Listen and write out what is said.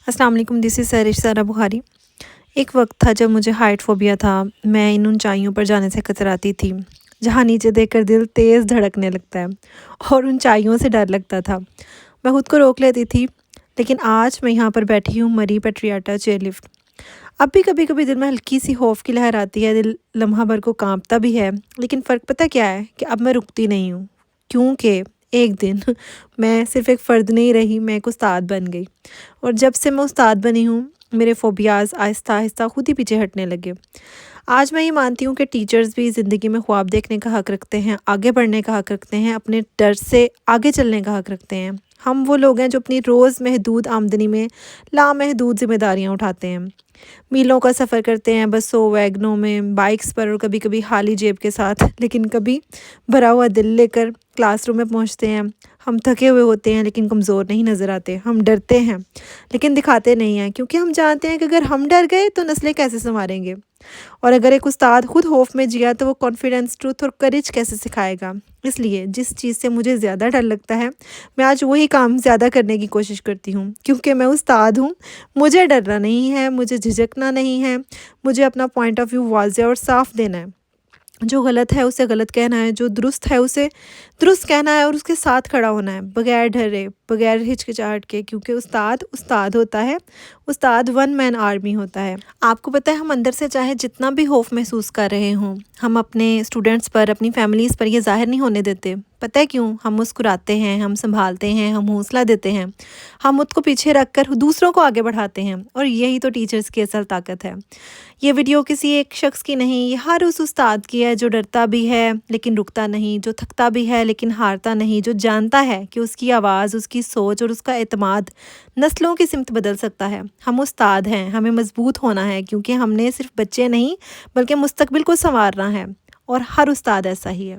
अस्सलाम वालेकुम, this is Sarish सारा बुखारी। एक वक्त था जब मुझे हाइट फ़ोबिया था। मैं इन ऊंचाइयों पर जाने से कतराती थी, जहाँ नीचे देखकर दिल तेज़ धड़कने लगता है और ऊंचाइयों से डर लगता था। मैं खुद को रोक लेती थी, लेकिन आज मैं यहाँ पर बैठी हूँ मरी पेट्रियाटा चेयरलिफ्ट। अब भी कभी कभी दिल में हल्की सी खौफ की लहर आती है, दिल लम्हा भर को कांपता भी है। लेकिन फ़र्क पता क्या है कि अब मैं रुकती नहीं हूँ, क्योंकि एक दिन मैं सिर्फ़ एक फ़र्द नहीं रही, मैं एक उस्ताद बन गई। और जब से मैं उस्ताद बनी हूँ, मेरे फ़ोबियाज़ आहिस्ता आहिस्ता खुद ही पीछे हटने लगे। आज मैं ये मानती हूँ कि टीचर्स भी ज़िंदगी में ख्वाब देखने का हक़ रखते हैं, आगे बढ़ने का हक़ रखते हैं, अपने डर से आगे चलने का हक़ रखते हैं। हम वो लोग हैं जो अपनी रोज़ महदूद आमदनी में लामहदूद ज़िम्मेदारियाँ उठाते हैं। मीलों का सफ़र करते हैं बसों, वैगनों में, बाइक्स पर और कभी-कभी खाली जेब के साथ, लेकिन कभी भरा हुआ दिल लेकर क्लासरूम में पहुँचते हैं। हम थके हुए होते हैं लेकिन कमज़ोर नहीं नज़र आते। हम डरते हैं लेकिन दिखाते नहीं हैं, क्योंकि हम जानते हैं कि अगर हम डर गए तो नस्लें कैसे सँवारेंगे। और अगर एक उस्ताद खुद खौफ में जिया तो वो कॉन्फिडेंस, ट्रुथ और करेज कैसे सिखाएगा। इसलिए जिस चीज़ से मुझे ज़्यादा डर लगता है, मैं आज वही काम ज़्यादा करने की कोशिश करती हूँ, क्योंकि मैं उस्ताद हूँ। मुझे डरना नहीं है, मुझे झिझकना नहीं है, मुझे अपना पॉइंट ऑफ व्यू वाज़ेह और साफ़ देना है। जो गलत है उसे गलत कहना है, जो दुरुस्त है उसे दुरुस्त कहना है और उसके साथ खड़ा होना है, बगैर डरे, बगैर हिचकिचाहट के, क्योंकि उस्ताद उस्ताद होता है। उस्ताद वन मैन आर्मी होता है। आपको पता है, हम अंदर से चाहे जितना भी खौफ महसूस कर रहे हों, हम अपने स्टूडेंट्स पर, अपनी फैमिलीज़ पर ये ज़ाहिर नहीं होने देते। पता है क्यों? हम मुस्कुराते हैं, हम संभालते हैं, हम हौसला देते हैं, हम खुद को पीछे रख कर दूसरों को आगे बढ़ाते हैं। और यही तो टीचर्स की असल ताकत है। ये वीडियो किसी एक शख्स की नहीं, ये हर उस उस्ताद की है जो डरता भी है लेकिन रुकता नहीं, जो थकता भी है लेकिन हारता नहीं, जो जानता है कि उसकी आवाज़, उसकी सोच और उसका एतमाद नस्लों की सिमत बदल सकता है। हम उस्ताद हैं, हमें मजबूत होना है, क्योंकि हमने सिर्फ बच्चे नहीं बल्कि मुस्तकबिल को संवारना है। और हर उस्ताद ऐसा ही है।